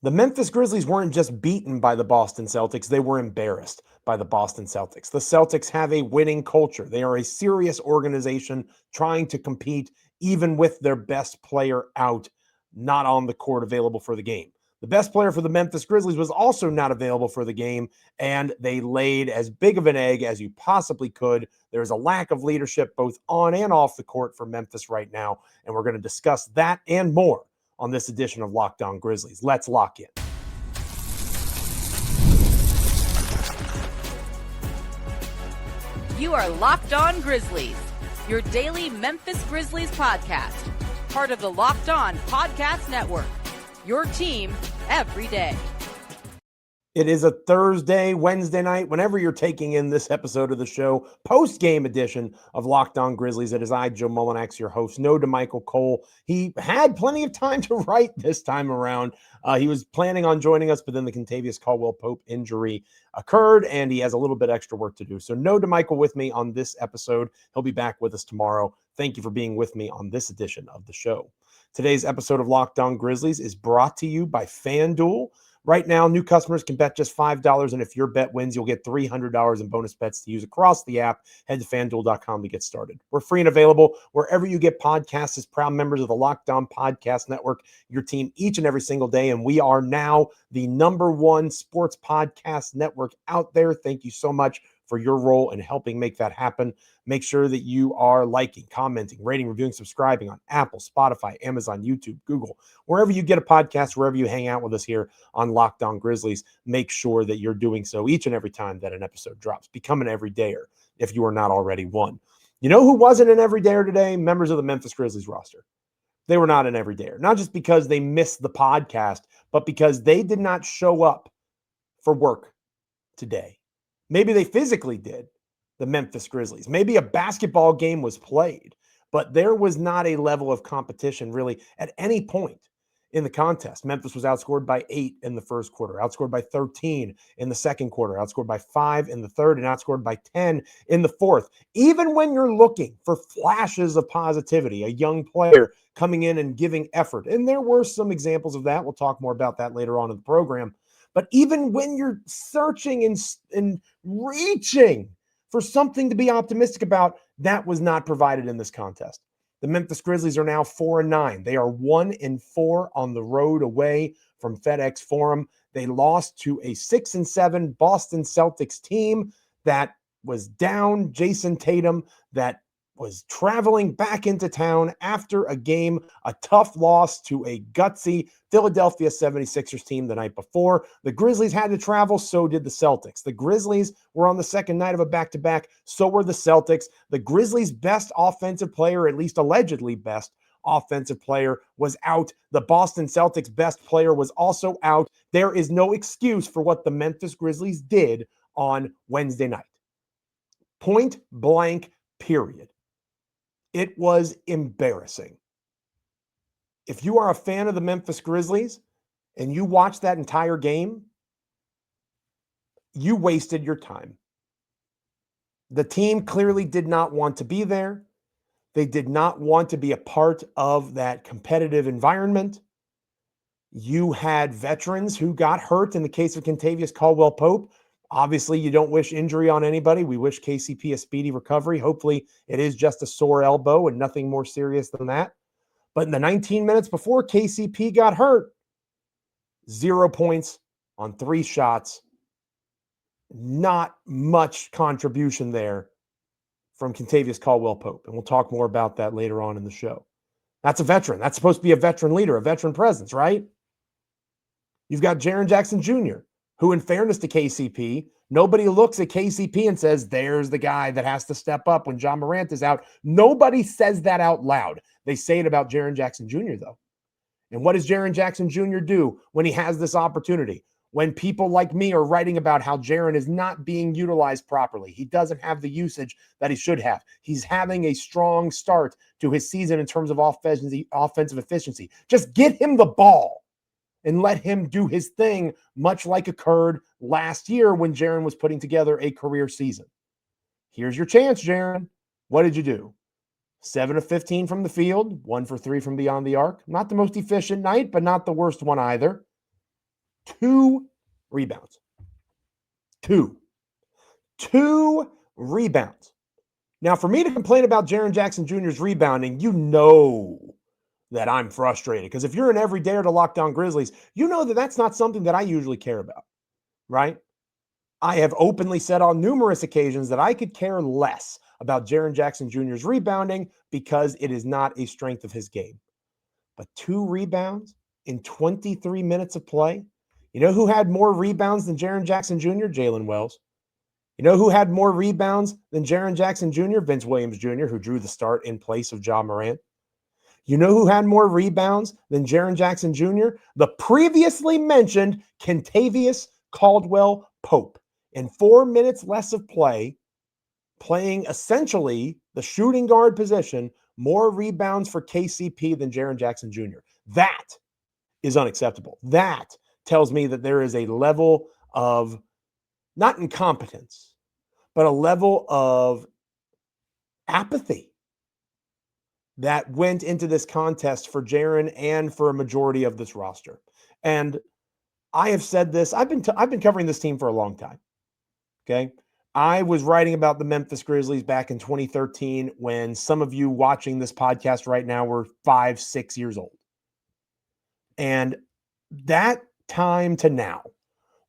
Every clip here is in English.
The Memphis Grizzlies weren't just beaten by the Boston Celtics, they were embarrassed by the Boston Celtics. The Celtics have a winning culture. They are a serious organization trying to compete even with their best player out, not on the court available for the game. The best player for the Memphis Grizzlies was also not available for the game, and they laid as big of an egg as you possibly could. There's a lack of leadership both on and off the court for Memphis right now, and we're going to discuss that and more on this edition of Locked On Grizzlies. Let's lock in. You are Locked On Grizzlies, your daily Memphis Grizzlies podcast, part of the Locked On Podcast Network, your team every day. It is a Thursday, Wednesday night, whenever you're taking in this episode of the show, post-game edition of Locked On Grizzlies. It is I, Joe Mullinax, your host. No to Michael Cole. He had plenty of time to write this time around. He was planning on joining us, but then the Kentavious Caldwell-Pope injury occurred, and he has a little bit extra work to do. So no to Michael with me on this episode. He'll be back with us tomorrow. Thank you for being with me on this edition of the show. Today's episode of Locked On Grizzlies is brought to you by FanDuel. Right now, new customers can bet just $5, and if your bet wins, you'll get $300 in bonus bets to use across the app. Head to FanDuel.com to get started. We're free and available wherever you get podcasts as proud members of the Locked On Podcast Network, your team each and every single day, and we are now the #1 sports podcast network out there. Thank you so much for your role in helping make that happen. Make sure that you are liking, commenting, rating, reviewing, subscribing on Apple, Spotify, Amazon, YouTube, Google, wherever you get a podcast, wherever you hang out with us here on Locked On Grizzlies. Make sure that you're doing so each and every time that an episode drops. Become an everydayer if you are not already one. You know who wasn't an everydayer today? Members of the Memphis Grizzlies roster. They were not an everydayer, not just because they missed the podcast, but because they did not show up for work today. Maybe they physically did, the Memphis Grizzlies. Maybe a basketball game was played, but there was not a level of competition really at any point in the contest. Memphis was outscored by 8 in the first quarter, outscored by 13 in the second quarter, outscored by 5 in the third, and outscored by 10 in the fourth. Even when you're looking for flashes of positivity, a young player coming in and giving effort, and there were some examples of that. We'll talk more about that later on in the program. But even when you're searching and reaching for something to be optimistic about, that was not provided in this contest. The Memphis Grizzlies are now 4-9. They are 1-4 on the road away from FedEx Forum. They lost to a 6-7 Boston Celtics team that was down Jason Tatum, that was traveling back into town after a game, a tough loss to a gutsy Philadelphia 76ers team the night before. The Grizzlies had to travel, so did the Celtics. The Grizzlies were on the second night of a back-to-back, so were the Celtics. The Grizzlies' best offensive player, at least allegedly best offensive player, was out. The Boston Celtics' best player was also out. There is no excuse for what the Memphis Grizzlies did on Wednesday night. Point blank, period. It was embarrassing. If you are a fan of the Memphis Grizzlies and you watched that entire game, you wasted your time. The team clearly did not want to be there. They did not want to be a part of that competitive environment. You had veterans who got hurt in the case of Kentavious Caldwell-Pope. Obviously, you don't wish injury on anybody. We wish KCP a speedy recovery. Hopefully, it is just a sore elbow and nothing more serious than that. But in the 19 minutes before KCP got hurt, 0 points on 3 shots. Not much contribution there from Kentavious Caldwell-Pope. And we'll talk more about that later on in the show. That's a veteran. That's supposed to be a veteran leader, a veteran presence, right? You've got Jaren Jackson Jr., who, in fairness to KCP, nobody looks at KCP and says, there's the guy that has to step up when John Morant is out. Nobody says that out loud. They say it about Jaren Jackson Jr., though. And what does Jaren Jackson Jr. do when he has this opportunity? When people like me are writing about how Jaren is not being utilized properly. He doesn't have the usage that he should have. He's having a strong start to his season in terms of offensive efficiency. Just get him the ball and let him do his thing, much like occurred last year when Jaren was putting together a career season. Here's your chance, Jaren. What did you do? 7 of 15 from the field, 1 for 3 from beyond the arc. Not the most efficient night, but not the worst one either. 2 rebounds. 2 rebounds. Now, for me to complain about Jaren Jackson Jr.'s rebounding, you know that I'm frustrated. Because if you're an everydayer to Locked On Grizzlies, you know that that's not something that I usually care about, right? I have openly said on numerous occasions that I could care less about Jaren Jackson Jr.'s rebounding because it is not a strength of his game. But 2 rebounds in 23 minutes of play? You know who had more rebounds than Jaren Jackson Jr.? Jalen Wells. You know who had more rebounds than Jaren Jackson Jr.? Vince Williams Jr., who drew the start in place of Ja Morant. You know who had more rebounds than Jaren Jackson Jr.? The previously mentioned Kentavious Caldwell Pope. In 4 minutes less of play, playing essentially the shooting guard position, more rebounds for KCP than Jaren Jackson Jr. That is unacceptable. That tells me that there is a level of not incompetence, but a level of apathy that went into this contest for Jaren and for a majority of this roster. And I have said this, I've been covering this team for a long time. Okay. I was writing about the Memphis Grizzlies back in 2013 when some of you watching this podcast right now were 5, 6 years old. And that time to now,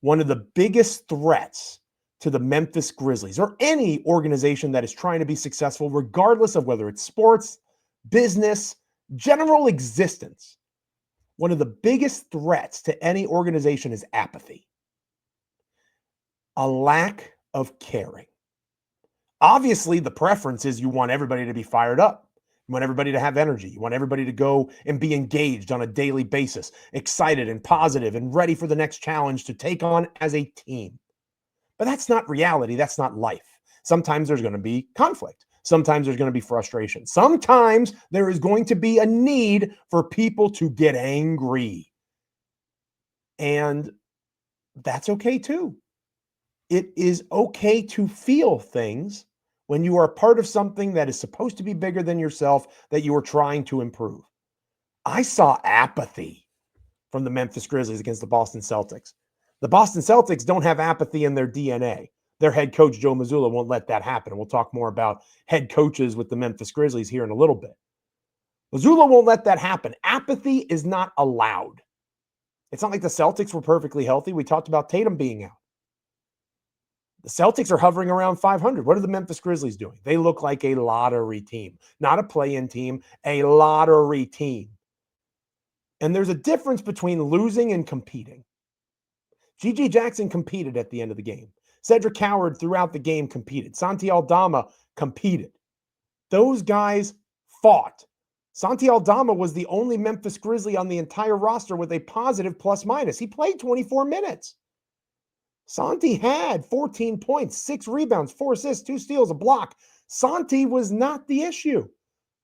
one of the biggest threats to the Memphis Grizzlies or any organization that is trying to be successful, regardless of whether it's sports, business, general existence, one of the biggest threats to any organization is apathy. A lack of caring. Obviously, the preference is you want everybody to be fired up. You want everybody to have energy. You want everybody to go and be engaged on a daily basis, excited and positive and ready for the next challenge to take on as a team. But that's not reality. That's not life. Sometimes there's going to be conflict. Sometimes there's going to be frustration. Sometimes there is going to be a need for people to get angry. And that's okay too. It is okay to feel things when you are part of something that is supposed to be bigger than yourself, that you are trying to improve. I saw apathy from the Memphis Grizzlies against the Boston Celtics. The Boston Celtics don't have apathy in their DNA. Their head coach, Joe Mazzulla, won't let that happen. We'll talk more about head coaches with the Memphis Grizzlies here in a little bit. Mazzulla won't let that happen. Apathy is not allowed. It's not like the Celtics were perfectly healthy. We talked about Tatum being out. The Celtics are hovering around 500. What are the Memphis Grizzlies doing? They look like a lottery team, not a play-in team, a lottery team. And there's a difference between losing and competing. G.G. Jackson competed at the end of the game. Cedric Howard throughout the game competed. Santi Aldama competed. Those guys fought. Santi Aldama was the only Memphis Grizzly on the entire roster with a positive plus-minus. He played 24 minutes. Santi had 14 points, 6 rebounds, 4 assists, 2 steals, a block. Santi was not the issue.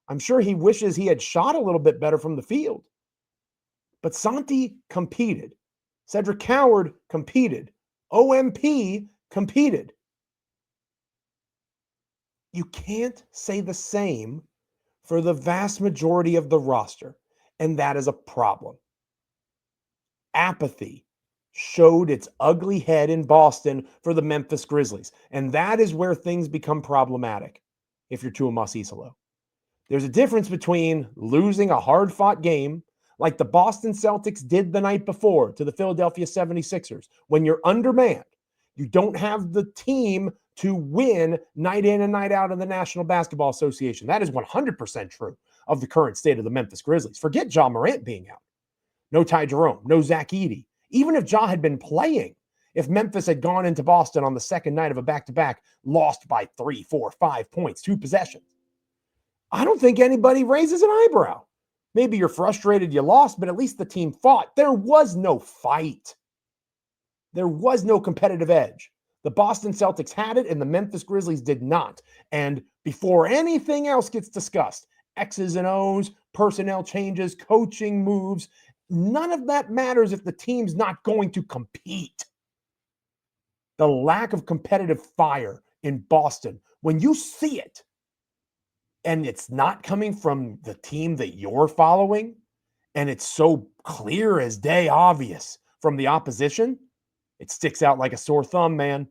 I'm sure he wishes he had shot a little bit better from the field. But Santi competed. Cedric Howard competed. OMP competed. You can't say the same for the vast majority of the roster, and that is a problem. Apathy showed its ugly head in Boston for the Memphis Grizzlies, and that is where things become problematic if you're Tuomas Isalo. There's a difference between losing a hard-fought game like the Boston Celtics did the night before to the Philadelphia 76ers. When you're undermanned, you don't have the team to win night in and night out in the National Basketball Association. That is 100% true of the current state of the Memphis Grizzlies. Forget Ja Morant being out. No Ty Jerome, no Zach Edey. Even if Ja had been playing, if Memphis had gone into Boston on the second night of a back-to-back, lost by 3, 4, 5 points, 2 possessions, I don't think anybody raises an eyebrow. Maybe you're frustrated you lost, but at least the team fought. There was no fight. There was no competitive edge. The Boston Celtics had it, and the Memphis Grizzlies did not. And before anything else gets discussed, X's and O's, personnel changes, coaching moves, none of that matters if the team's not going to compete. The lack of competitive fire in Boston, when you see it, and it's not coming from the team that you're following, and it's so clear as day obvious from the opposition, it sticks out like a sore thumb, man.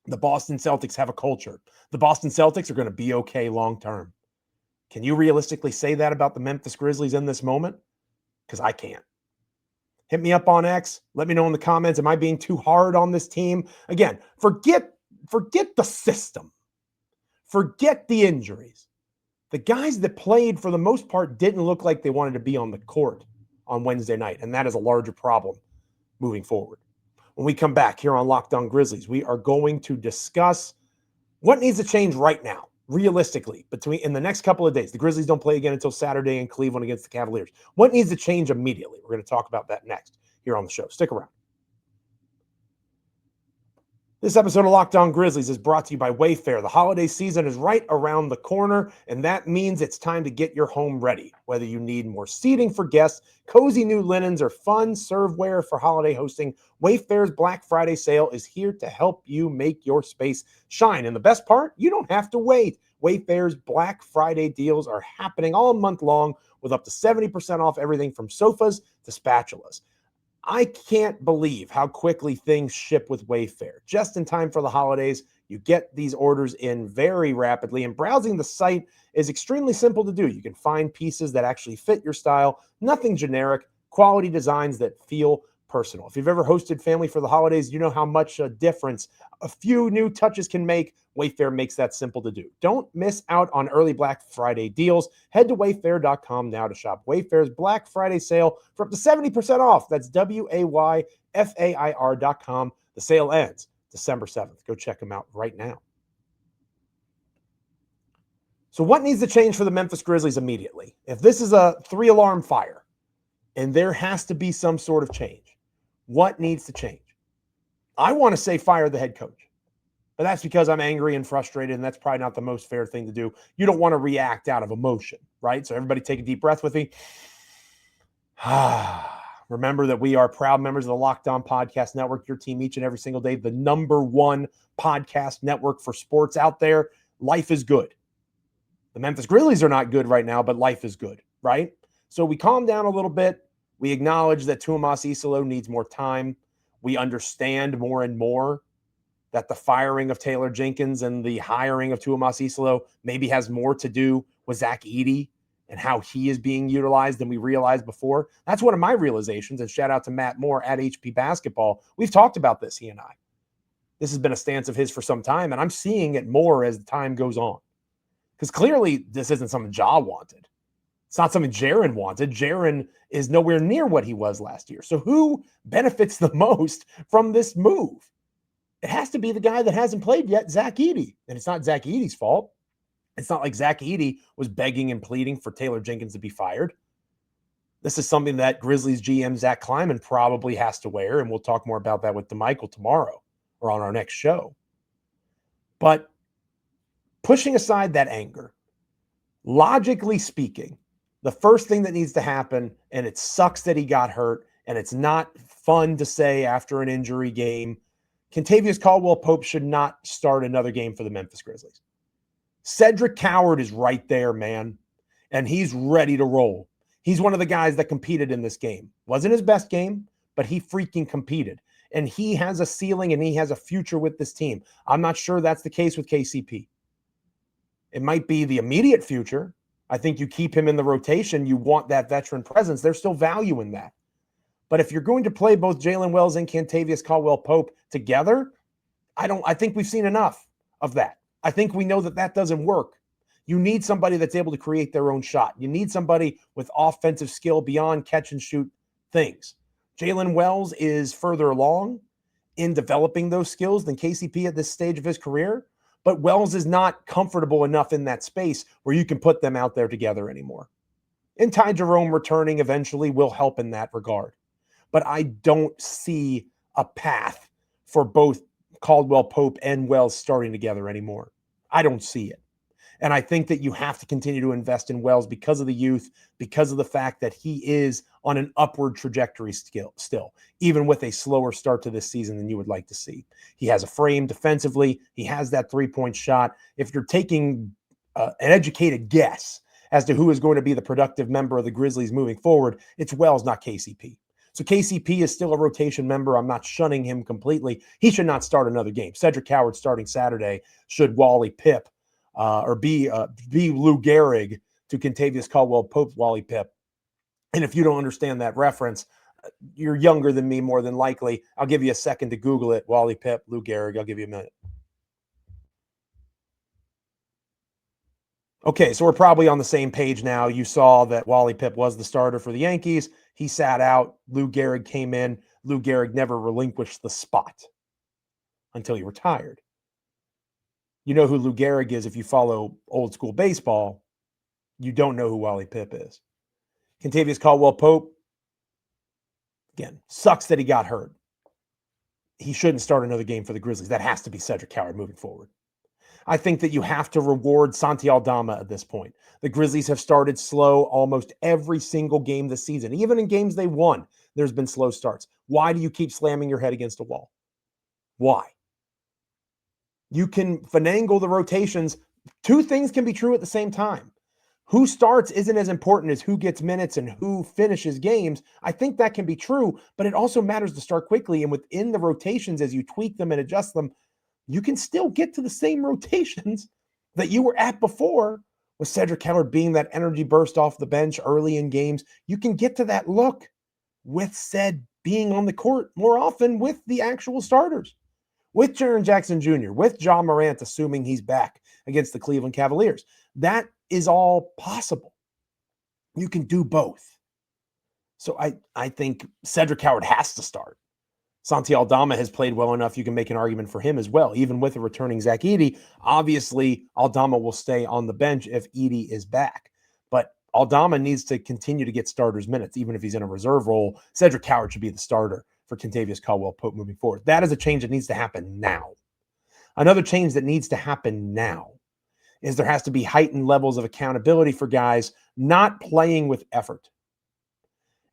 The Boston Celtics have a culture. The Boston Celtics are going to be okay long term. Can you realistically say that about the Memphis Grizzlies in this moment? Because I can't. Hit me up on X. Let me know in the comments. Am I being too hard on this team? Again, forget the system. Forget the injuries. The guys that played, for the most part, didn't look like they wanted to be on the court on Wednesday night, and that is a larger problem moving forward. When we come back here on Locked On Grizzlies, we are going to discuss what needs to change right now, realistically, in the next couple of days. The Grizzlies don't play again until Saturday in Cleveland against the Cavaliers. What needs to change immediately? We're going to talk about that next here on the show. Stick around. This episode of Locked On Grizzlies is brought to you by Wayfair. The holiday season is right around the corner, and that means it's time to get your home ready. Whether you need more seating for guests, cozy new linens, or fun serveware for holiday hosting, Wayfair's Black Friday sale is here to help you make your space shine. And the best part, you don't have to wait. Wayfair's Black Friday deals are happening all month long with up to 70% off everything from sofas to spatulas. I can't believe how quickly things ship with Wayfair. Just in time for the holidays, you get these orders in very rapidly, and browsing the site is extremely simple to do. You can find pieces that actually fit your style, nothing generic, quality designs that feel personal. If you've ever hosted family for the holidays, you know how much a difference a few new touches can make. Wayfair makes that simple to do. Don't miss out on early Black Friday deals. Head to wayfair.com now to shop Wayfair's Black Friday sale for up to 70% off. That's WAYFAIR.com. The sale ends December 7th. Go check them out right now. So what needs to change for the Memphis Grizzlies immediately? If this is a 3-alarm fire and there has to be some sort of change, what needs to change? I want to say fire the head coach. But that's because I'm angry and frustrated, and that's probably not the most fair thing to do. You don't want to react out of emotion, right? So everybody take a deep breath with me. Remember that we are proud members of the Locked On Podcast Network, your team each and every single day, the #1 podcast network for sports out there. Life is good. The Memphis Grizzlies are not good right now, but life is good, right? So we calm down a little bit. We acknowledge that Tuomas Isalo needs more time. We understand more and more that the firing of Taylor Jenkins and the hiring of Tuomas Isalo maybe has more to do with Zach Edey and how he is being utilized than we realized before. That's one of my realizations, and shout out to Matt Moore at HP Basketball. We've talked about this, he and I. This has been a stance of his for some time, and I'm seeing it more as the time goes on. Because clearly this isn't something Ja wanted. It's not something Jaren wanted. Jaren is nowhere near what he was last year. So who benefits the most from this move? It has to be the guy that hasn't played yet, Zach Edey. And it's not Zach Edey's fault. It's not like Zach Edey was begging and pleading for Taylor Jenkins to be fired. This is something that Grizzlies GM Zach Kleiman probably has to wear, and we'll talk more about that with DeMichael tomorrow or on our next show. But pushing aside that anger, logically speaking, the first thing that needs to happen, and it sucks that he got hurt, and it's not fun to say after an injury game, Kentavious Caldwell-Pope should not start another game for the Memphis Grizzlies. Cedric Coward is right there, man, and he's ready to roll. He's one of the guys that competed in this game. Wasn't his best game, but he freaking competed. And he has a ceiling and he has a future with this team. I'm not sure that's the case with KCP. It might be the immediate future. I think you keep him in the rotation. You want that veteran presence. There's still value in that. But if you're going to play both Jalen Wells and Kentavious Caldwell-Pope together, I think we've seen enough of that. I think we know that that doesn't work. You need somebody that's able to create their own shot. You need somebody with offensive skill beyond catch and shoot things. Jalen Wells is further along in developing those skills than KCP at this stage of his career, but Wells is not comfortable enough in that space where you can put them out there together anymore. And Ty Jerome returning eventually will help in that regard. But I don't see a path for both Caldwell-Pope and Wells starting together anymore. I don't see it. And I think that you have to continue to invest in Wells because of the youth, because of the fact that he is on an upward trajectory still, even with a slower start to this season than you would like to see. He has a frame defensively. He has that three-point shot. If you're taking an educated guess as to who is going to be the productive member of the Grizzlies moving forward, it's Wells, not KCP. So KCP is still a rotation member. I'm not shunning him completely. He should not start another game. Cedric Howard starting Saturday should Wally Pipp or be Lou Gehrig to Kentavious Caldwell-Pope's Wally Pipp. And if you don't understand that reference, you're younger than me more than likely. I'll give you a second to Google it. Wally Pipp, Lou Gehrig. I'll give you a minute. Okay, so we're probably on the same page now. You saw that Wally Pipp was the starter for the Yankees. He sat out. Lou Gehrig came in. Lou Gehrig never relinquished the spot until he retired. You know who Lou Gehrig is if you follow old school baseball. You don't know who Wally Pipp is. Kentavious Caldwell-Pope, again, sucks that he got hurt. He shouldn't start another game for the Grizzlies. That has to be Cedric Howard moving forward. I think that you have to reward Santi Aldama at this point. The Grizzlies have started slow almost every single game this season. Even in games they won, there's been slow starts. Why do you keep slamming your head against a wall? Why? You can finagle the rotations. Two things can be true at the same time. Who starts isn't as important as who gets minutes and who finishes games. I think that can be true, but it also matters to start quickly. And within the rotations, as you tweak them and adjust them, you can still get to the same rotations that you were at before, with Cedric Howard being that energy burst off the bench early in games. You can get to that look with said being on the court more often with the actual starters, with Jaren Jackson Jr., with John Morant, assuming he's back against the Cleveland Cavaliers. That is all possible. You can do both. So I think Cedric Howard has to start. Santi Aldama has played well enough. You can make an argument for him as well. Even with a returning Zach Edey, obviously Aldama will stay on the bench if Edey is back. But Aldama needs to continue to get starters minutes, even if he's in a reserve role. Cedric Howard should be the starter for Kentavious Caldwell-Pope moving forward. That is a change that needs to happen now. Another change that needs to happen now is there has to be heightened levels of accountability for guys not playing with effort.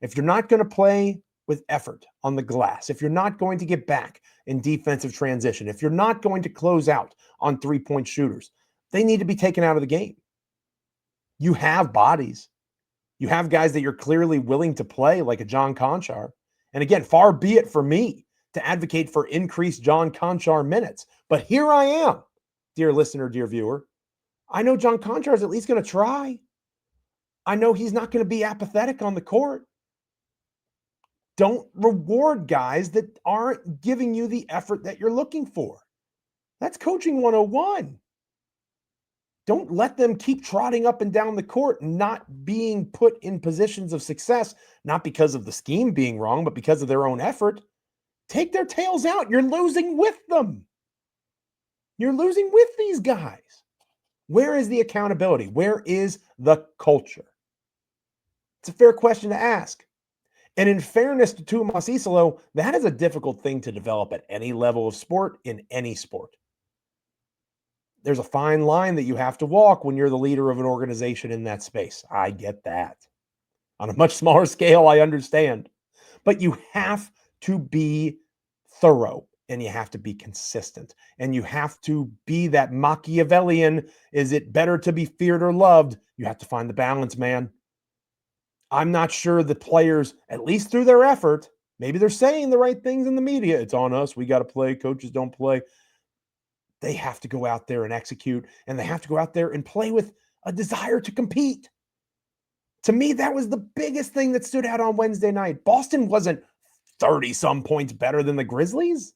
If you're not going to play with effort on the glass, if you're not going to get back in defensive transition, if you're not going to close out on three-point shooters, they need to be taken out of the game. You have bodies. You have guys that you're clearly willing to play, like a John Conchar. And again, far be it for me to advocate for increased John Conchar minutes. But here I am, dear listener, dear viewer. I know John Conchar is at least going to try. I know he's not going to be apathetic on the court. Don't reward guys that aren't giving you the effort that you're looking for. That's coaching 101. Don't let them keep trotting up and down the court, not being put in positions of success, not because of the scheme being wrong, but because of their own effort. Take their tails out. You're losing with them. You're losing with these guys. Where is the accountability? Where is the culture? It's a fair question to ask. And in fairness to Tumas Isolo, that is a difficult thing to develop at any level of sport, in any sport. There's a fine line that you have to walk when you're the leader of an organization in that space. I get that. On a much smaller scale, I understand. But you have to be thorough, and you have to be consistent, and you have to be that Machiavellian. Is it better to be feared or loved? You have to find the balance, man. I'm not sure the players, at least through their effort, maybe they're saying the right things in the media. It's on us. We got to play. Coaches don't play. They have to go out there and execute, and they have to go out there and play with a desire to compete. To me, that was the biggest thing that stood out on Wednesday night. Boston wasn't 30-some points better than the Grizzlies.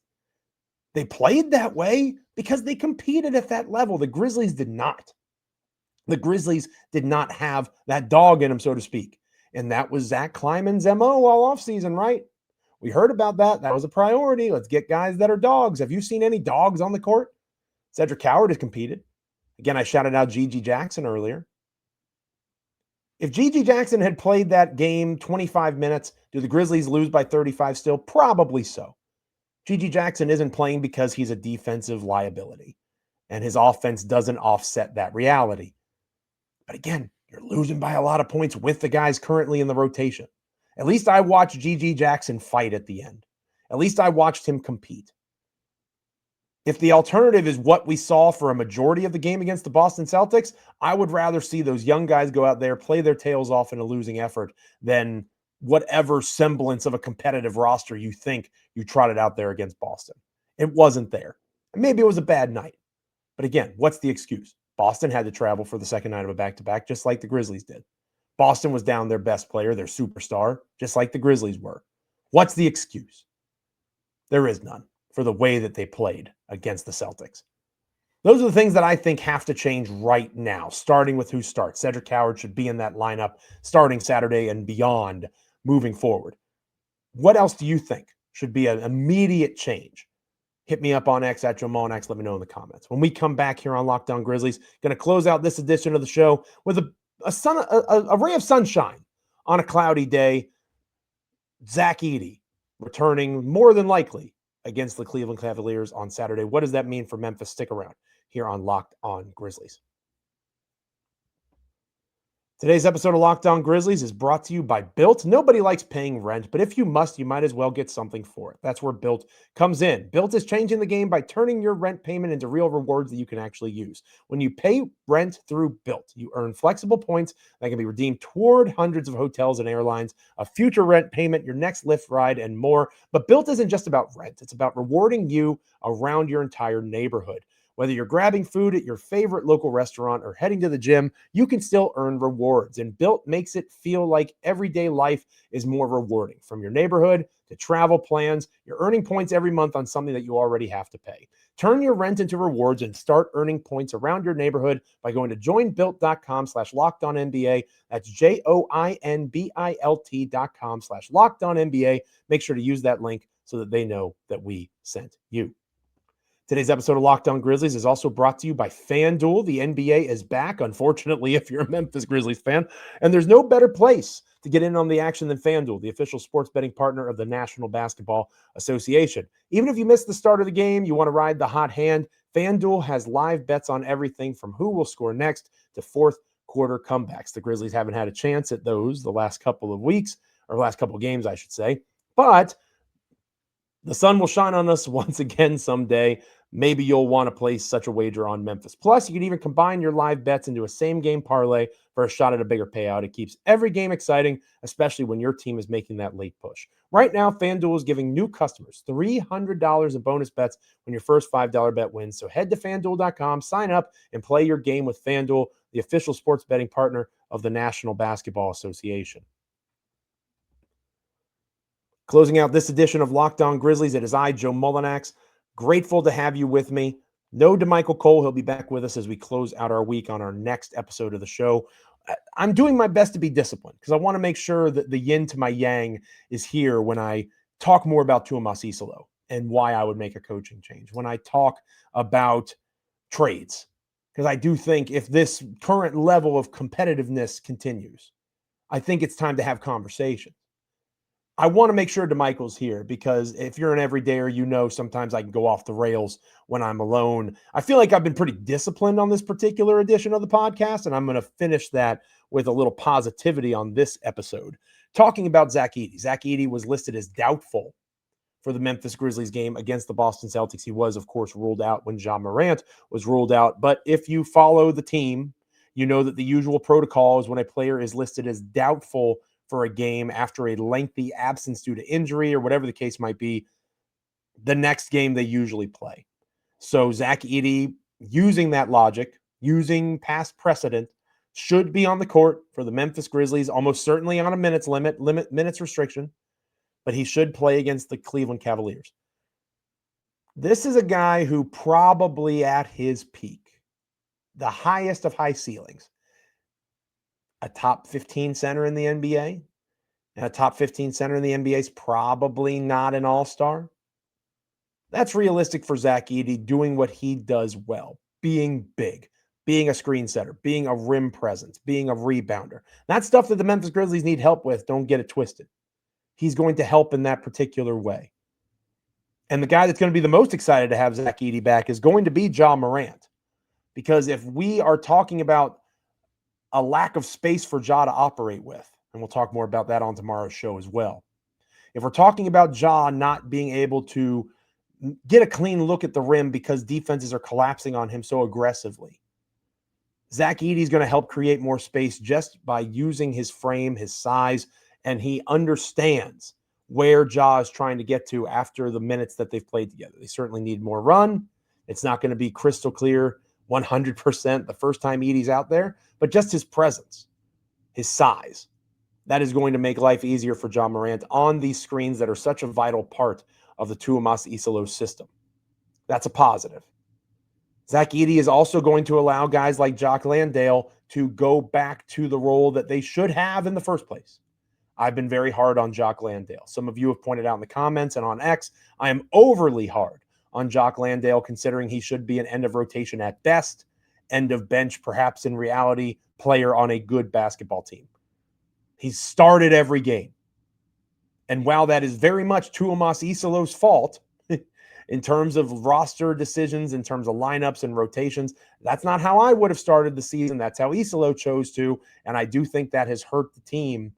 They played that way because they competed at that level. The Grizzlies did not. The Grizzlies did not have that dog in them, so to speak. And that was Zach Kleiman's MO all offseason, right? We heard about that. That was a priority. Let's get guys that are dogs. Have you seen any dogs on the court? Cedric Howard has competed. Again, I shouted out G.G. Jackson earlier. If G.G. Jackson had played that game 25 minutes, do the Grizzlies lose by 35 still? Probably so. G.G. Jackson isn't playing because he's a defensive liability, and his offense doesn't offset that reality. But again, you're losing by a lot of points with the guys currently in the rotation. At least I watched G.G. Jackson fight at the end. At least I watched him compete. If the alternative is what we saw for a majority of the game against the Boston Celtics, I would rather see those young guys go out there, play their tails off in a losing effort than whatever semblance of a competitive roster you think you trotted out there against Boston. It wasn't there. And maybe it was a bad night. But again, what's the excuse? Boston had to travel for the second night of a back-to-back, just like the Grizzlies did. Boston was down their best player, their superstar, just like the Grizzlies were. What's the excuse? There is none for the way that they played against the Celtics. Those are the things that I think have to change right now, starting with who starts. Cedric Howard should be in that lineup starting Saturday and beyond moving forward. What else do you think should be an immediate change? Hit me up on X at Joe Mullinax. Let me know in the comments. When we come back here on Locked On Grizzlies, going to close out this edition of the show with a ray of sunshine on a cloudy day. Zach Edey returning more than likely against the Cleveland Cavaliers on Saturday. What does that mean for Memphis? Stick around here on Locked On Grizzlies. Today's episode of Locked On Grizzlies is brought to you by Built. Nobody likes paying rent, but if you must, you might as well get something for it. That's where Built comes in. Built is changing the game by turning your rent payment into real rewards that you can actually use. When you pay rent through Built, you earn flexible points that can be redeemed toward hundreds of hotels and airlines, a future rent payment, your next Lyft ride, and more. But Built isn't just about rent. It's about rewarding you around your entire neighborhood. Whether you're grabbing food at your favorite local restaurant or heading to the gym, you can still earn rewards. And Built makes it feel like everyday life is more rewarding. From your neighborhood to travel plans, you're earning points every month on something that you already have to pay. Turn your rent into rewards and start earning points around your neighborhood by going to joinbuilt.com/lockedonnba. That's joinbilt.com/lockedonnba. Make sure to use that link so that they know that we sent you. Today's episode of Locked On Grizzlies is also brought to you by FanDuel. The NBA is back, unfortunately, if you're a Memphis Grizzlies fan. And there's no better place to get in on the action than FanDuel, the official sports betting partner of the National Basketball Association. Even if you missed the start of the game, you want to ride the hot hand, FanDuel has live bets on everything from who will score next to fourth quarter comebacks. The Grizzlies haven't had a chance at those the last couple of weeks, or last couple of games, I should say. But the sun will shine on us once again someday. Maybe you'll want to place such a wager on Memphis. Plus, you can even combine your live bets into a same-game parlay for a shot at a bigger payout. It keeps every game exciting, especially when your team is making that late push. Right now, FanDuel is giving new customers $300 in bonus bets when your first $5 bet wins. So head to FanDuel.com, sign up, and play your game with FanDuel, the official sports betting partner of the National Basketball Association. Closing out this edition of Locked On Grizzlies, it is I, Joe Mullinax. Grateful to have you with me. No DeMichael Cole. He'll be back with us as we close out our week on our next episode of the show. I'm doing my best to be disciplined because I want to make sure that the yin to my yang is here when I talk more about Tuomas Isalo and why I would make a coaching change. When I talk about trades, because I do think if this current level of competitiveness continues, I think it's time to have conversation. I want to make sure DeMichael's here because if you're an everydayer, you know sometimes I can go off the rails when I'm alone. I feel like I've been pretty disciplined on this particular edition of the podcast, and I'm going to finish that with a little positivity on this episode. Talking about Zach Edey. Zach Edey was listed as doubtful for the Memphis Grizzlies game against the Boston Celtics. He was, of course, ruled out when Morant was ruled out. But if you follow the team, you know that the usual protocol is when a player is listed as doubtful for a game after a lengthy absence due to injury or whatever the case might be, the next game they usually play. So Zach Edey, using that logic, using past precedent, should be on the court for the Memphis Grizzlies, almost certainly on a minutes minutes restriction, but he should play against the Cleveland Cavaliers. This is a guy who probably at his peak, the highest of high ceilings, a top 15 center in the NBA. And a top 15 center in the NBA is probably not an all-star. That's realistic for Zach Edey doing what he does well, being big, being a screen setter, being a rim presence, being a rebounder. That's stuff that the Memphis Grizzlies need help with. Don't get it twisted. He's going to help in that particular way. And the guy that's going to be the most excited to have Zach Edey back is going to be Morant. Because if we are talking about a lack of space for Ja to operate with, and we'll talk more about that on tomorrow's show as well. If we're talking about Ja not being able to get a clean look at the rim because defenses are collapsing on him so aggressively, Zach Edey is going to help create more space just by using his frame, his size, and he understands where Ja is trying to get to after the minutes that they've played together. They certainly need more run. It's not going to be crystal clear 100% the first time Edey's out there, but just his presence, his size, that is going to make life easier for Ja Morant on these screens that are such a vital part of the Tuomas Isolo system. That's a positive. Zach Edey is also going to allow guys like Jock Landale to go back to the role that they should have in the first place. I've been very hard on Jock Landale. Some of you have pointed out in the comments and on X, I am overly hard on Jock Landale, considering he should be an end of rotation at best, end of bench, perhaps in reality, player on a good basketball team. He's started every game. And while that is very much Tuomas Isolo's fault in terms of roster decisions, in terms of lineups and rotations, that's not how I would have started the season. That's how Isolo chose to. And I do think that has hurt the team.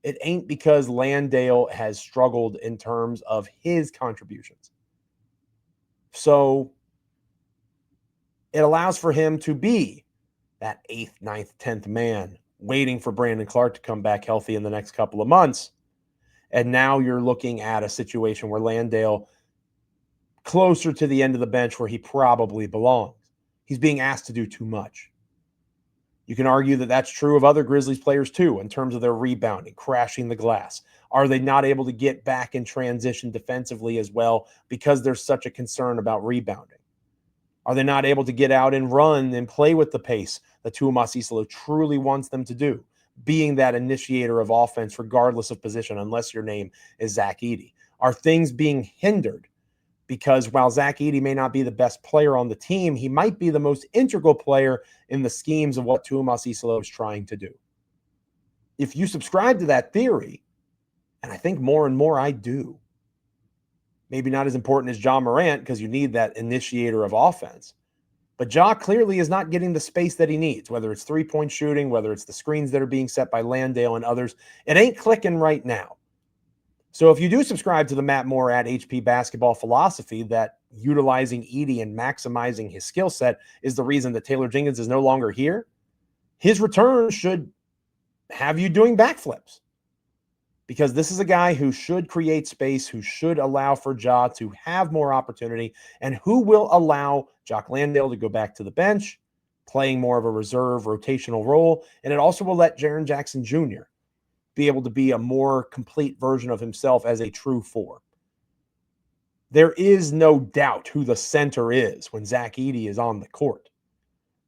It ain't because Landale has struggled in terms of his contributions. So it allows for him to be that 8th, 9th, 10th man, waiting for Brandon Clark to come back healthy in the next couple of months. And now you're looking at a situation where Landale, closer to the end of the bench where he probably belongs. He's being asked to do too much. You can argue that that's true of other Grizzlies players too, in terms of their rebounding, crashing the glass. Are they not able to get back in transition defensively as well because there's such a concern about rebounding? Are they not able to get out and run and play with the pace that Tuomas Isolo truly wants them to do, being that initiator of offense regardless of position, unless your name is Zach Edey? Are things being hindered because while Zach Edey may not be the best player on the team, he might be the most integral player in the schemes of what Tuomas Isolo is trying to do? If you subscribe to that theory, and I think more and more I do, maybe not as important as Ja Morant because you need that initiator of offense, but Ja clearly is not getting the space that he needs, whether it's three-point shooting, whether it's the screens that are being set by Landale and others. It ain't clicking right now. So if you do subscribe to the Matt Moore at HP basketball philosophy that utilizing Edey and maximizing his skill set is the reason that Taylor Jenkins is no longer here, his return should have you doing backflips. Because this is a guy who should create space, who should allow for Ja to have more opportunity, and who will allow Jock Landale to go back to the bench, playing more of a reserve rotational role. And it also will let Jaren Jackson Jr. be able to be a more complete version of himself as a true four. There is no doubt who the center is when Zach Edey is on the court.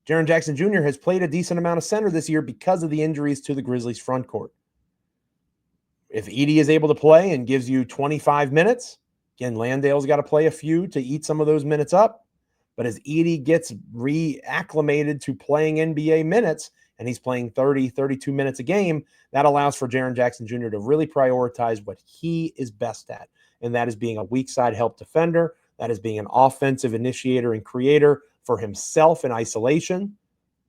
Jaren Jackson Jr. has played a decent amount of center this year because of the injuries to the Grizzlies front court. If Edey is able to play and gives you 25 minutes, again, Landale's got to play a few to eat some of those minutes up. But as Edey gets reacclimated to playing NBA minutes, and he's playing 30, 32 minutes a game, that allows for Jaren Jackson Jr. to really prioritize what he is best at. And that is being a weak side help defender. That is being an offensive initiator and creator for himself in isolation.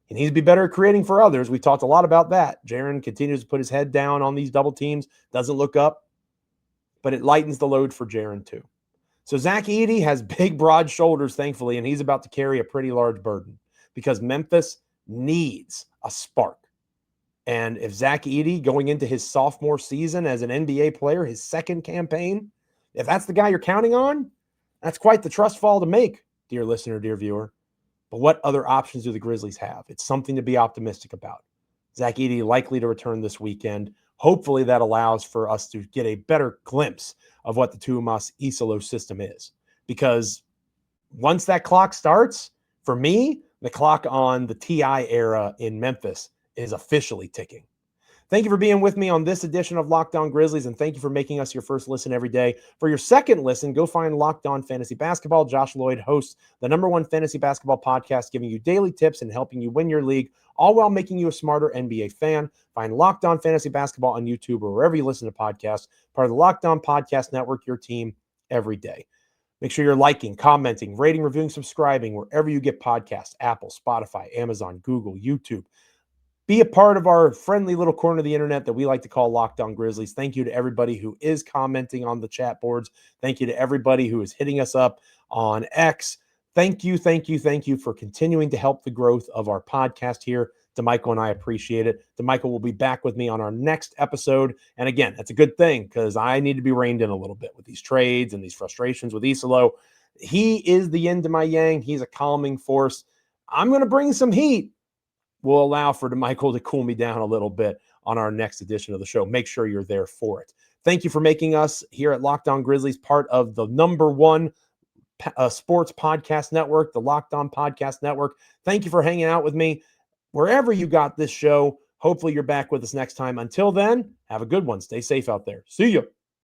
He needs to be better at creating for others. We talked a lot about that. Jaren continues to put his head down on these double teams, doesn't look up, but it lightens the load for Jaren too. So Zach Edey has big, broad shoulders, thankfully, and he's about to carry a pretty large burden because Memphis needs a spark. And if Zach Edey, going into his sophomore season as an NBA player, his second campaign, if that's the guy you're counting on, that's quite the trust fall to make, dear listener, dear viewer. But what other options do the Grizzlies have? It's something to be optimistic about. Zach Edey likely to return this weekend. Hopefully that allows for us to get a better glimpse of what the Tuomas Isolo system is. Because once that clock starts, for me, the clock on the TI era in Memphis is officially ticking. Thank you for being with me on this edition of Locked On Grizzlies, and thank you for making us your first listen every day. For your second listen, go find Locked On Fantasy Basketball. Josh Lloyd hosts the #1 fantasy basketball podcast, giving you daily tips and helping you win your league, all while making you a smarter NBA fan. Find Locked On Fantasy Basketball on YouTube or wherever you listen to podcasts, part of the Locked On Podcast Network, your team every day. Make sure you're liking, commenting, rating, reviewing, subscribing wherever you get podcasts: Apple, Spotify, Amazon, Google, YouTube. Be a part of our friendly little corner of the internet that we like to call Locked On Grizzlies. Thank you to everybody who is commenting on the chat boards. Thank you to everybody who is hitting us up on X. Thank you for continuing to help the growth of our podcast here. DeMichael and I appreciate it. DeMichael will be back with me on our next episode. And again, that's a good thing because I need to be reined in a little bit with these trades and these frustrations with Isolo. He is the yin to my yang. He's a calming force. I'm going to bring some heat. We'll allow for DeMichael to cool me down a little bit on our next edition of the show. Make sure you're there for it. Thank you for making us here at Locked On Grizzlies part of the #1 sports podcast network, the Locked On Podcast Network. Thank you for hanging out with me wherever you got this show. Hopefully you're back with us next time. Until then, have a good one. Stay safe out there. See you.